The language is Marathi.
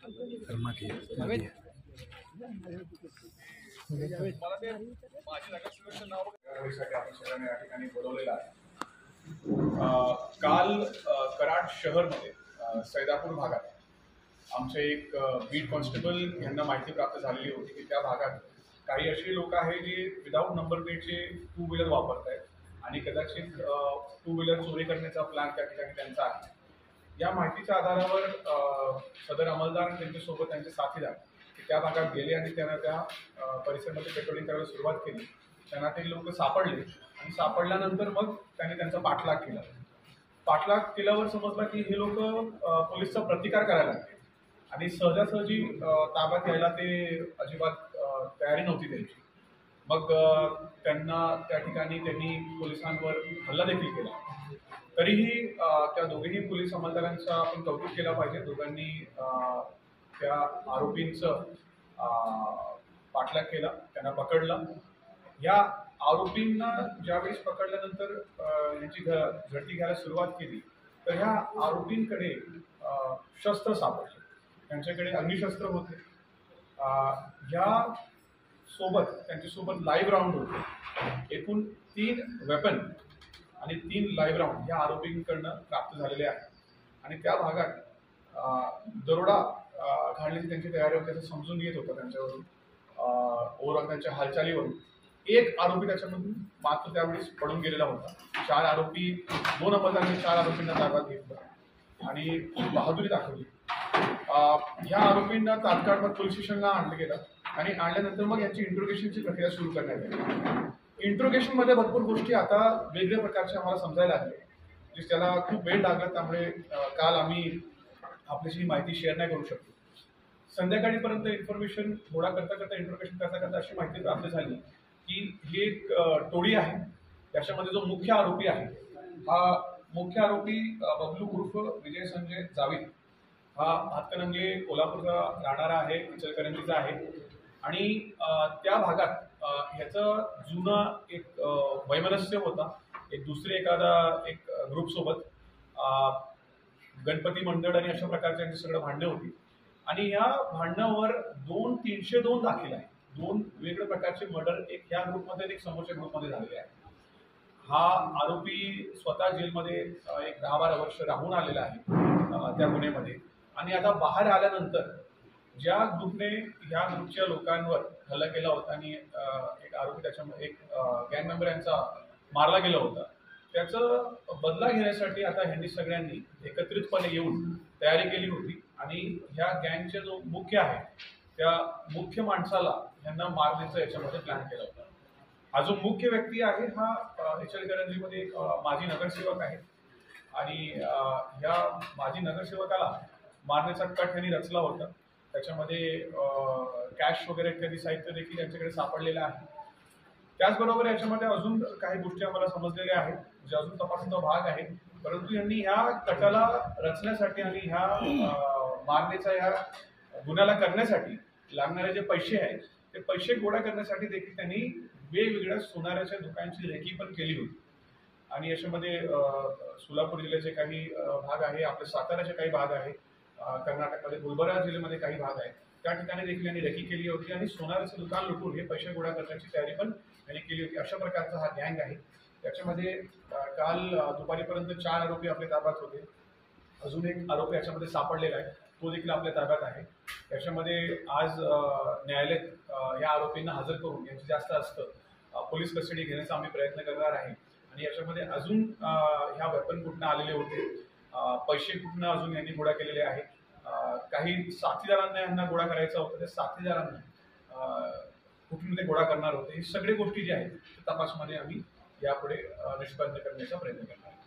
कर्मा की मला ते माझी नगरसेवकाचं नाव साठी आपण सगळ्यांनी या ठिकाणी बोलवलेलं आहे. काल कराड शहरमध्ये सैदापूर भागात आमचे एक बीट कॉन्स्टेबल यांना माहिती प्राप्त झालेली होती की त्या भागात काही अशी लोक आहेत जे विदाऊट नंबर प्लेटचे टू व्हीलर वापरत आहेत आणि कदाचित टू व्हीलर चोरी करण्याचा प्लॅन त्या ठिकाणी त्यांचा आहे. या माहितीच्या आधारावर सदर अंमलदार आणि त्यांच्यासोबत त्यांचे साथीदार त्या भागात गेले आणि त्यांना त्या परिसरामध्ये पेट्रोलिंग करायला सुरुवात केली. त्यांना ते लोक सापडले आणि सापडल्यानंतर मग त्यांनी त्यांचा पाठलाग केला. पाठलाग केल्यावर समजलं की हे लोक पोलिसचा प्रतिकार करायला लागले आणि सहजासहजी ताब्यात यायला ते अजिबात तयारी नव्हती त्यांची. मग त्यांना त्या ठिकाणी त्यांनी पोलिसांवर हल्ला देखील केला. तरीही त्या दोघेही पोलीस अंमलदारांचा आपण कौतुक केला पाहिजे. दोघांनी त्या आरोपींचं पाठलाग केला, त्यांना पकडलं. या आरोपींना ज्यावेळेस पकडल्यानंतर यांची झडती घ्यायला सुरुवात केली तर ह्या आरोपींकडे शस्त्र सापडले. त्यांच्याकडे अग्निशस्त्र होते. त्यांच्यासोबत लाईव्ह राऊंड होते. एकूण 3 वेपन आणि 3 लाईव्ह राऊंड या आरोपींकडनं प्राप्त झालेले आहेत. आणि त्या भागात दरोडा घालण्याची त्यांची तयारी होती असं समजून येत होतं त्यांच्यावरून, ओव्हरऑल त्यांच्या हालचालीवरून. एक आरोपी त्याच्यामधून मात्र त्यावेळेस पडून गेलेला होता. 4 अंमलदारांनी 4 आरोपींना ताब्यात घेतलं आणि बहादुरी दाखवली. ह्या आरोपींना तात्काळ मग पोलीस स्टेशनला आणलं गेलं आणि आणल्यानंतर मग यांची इंट्रोगेशनची प्रक्रिया सुरू करण्यात आली. इंट्रोगेशनमध्ये भरपूर गोष्टी आता वेगवेगळ्या प्रकारच्या आम्हाला समजायला लागले, म्हणजे त्याला खूप वेळ लागला. त्यामुळे काल आम्ही आपल्याशी माहिती शेअर नाही करू शकतो. संध्याकाळीपर्यंत इन्फॉर्मेशन गोळा करता इंट्रोगेशन करता अशी माहिती प्राप्त झाली की ही एक टोळी आहे. त्याच्यामध्ये जो मुख्य आरोपी आहे हा मुख्य आरोपी बबलू उर्फ विजय संजय जावीद हा हातकणंगले कोल्हापूरचा राहणारा आहे, इचलकरंजीचा आहे. आणि त्या भागात ह्याचं जुनं एक वैमनस्य होता. एक दुसरे एक ग्रुपसोबत गणपती मंडळ आणि अशा प्रकारचे सगळं भांडणं होती. आणि या भांडणावर 302 दाखल आहे. 2 वेगवेगळ्या प्रकारचे मर्डर एक ह्या ग्रुपमध्ये एक समोरच्या ग्रुपमध्ये झालेले आहे. हा आरोपी स्वतः जेलमध्ये एक 10-12 वर्ष राहून आलेला आहे त्या गुन्ह्यामध्ये. आणि आता बाहेर आल्यानंतर ज्या ग्रुपने ह्या ग्रुपच्या लोकांवर हल्ला केला होता आणि एक आरोपी त्याच्यामध्ये एक गँग मेंबर यांचा मारला गेला होता, त्याचं बदला घेण्यासाठी आता ह्यांनी सगळ्यांनी एकत्रितपणे येऊन तयारी केली होती. आणि ह्या गँगचा जो मुख्य आहे त्या मुख्य माणसाला ह्यांना मारण्याचा याच्यामध्ये प्लॅन केला होता. हा जो मुख्य व्यक्ती आहे हा इचलकरंजीमध्ये एक माजी नगरसेवक आहे. आणि ह्या माजी नगरसेवकाला मारण्याचा कट त्यांनी रचला होता. त्याच्यामध्ये कॅश वगैरे इत्यादी साहित्य देखील यांच्याकडे सापडलेलं आहे. त्याचबरोबर याच्यामध्ये अजून काही गोष्टी आम्हाला समजलेल्या आहेत जे अजून तपासाचा भाग आहे. परंतु यांनी ह्या कटाला रचण्यासाठी आणि ह्या मारण्याचा ह्या गुन्ह्याला करण्यासाठी लागणारे जे पैसे आहेत ते पैसे गोळा करण्यासाठी देखील त्यांनी वेगवेगळ्या सोनाराच्या दुकानांची रेकी पण केली होती. आणि याच्यामध्ये सोलापूर जिल्ह्याचे काही भाग आहे, आपले साताऱ्याचे काही भाग आहे, कर्नाटकमध्ये गुलबर्गा जिल्ह्यामध्ये काही भाग आहेत. त्या ठिकाणी देखील यांनी रेकी केली होती आणि सोनाराचं दुकान लुटून हे पैसे गोळा करण्याची तयारी पण यांनी केली होती. अशा प्रकारचा हा गँग आहे. त्याच्यामध्ये काल दुपारीपर्यंत 4 आरोपी आपल्या ताब्यात होते. अजून एक आरोपी याच्यामध्ये सापडलेला आहे, तो देखील आपल्या ताब्यात आहे. त्याच्यामध्ये आज न्यायालयात या आरोपींना हजर करून यांची जास्त पोलीस कस्टडी घेण्याचा आम्ही प्रयत्न करणार आहे. आणि याच्यामध्ये अजून ह्या वेपन कुठनं आलेले होते, पैसे कुठनं अजून यांनी गोळा केलेले आहेत, काही साथीदारांना यांना गोळा करायचा होता, त्या साथीदारांना कुठून ते गोळा करणार होते, ही सगळी गोष्टी ज्या आहेत तपासमध्ये आम्ही यापुढे निष्पन्न करण्याचा प्रयत्न करणार आहोत.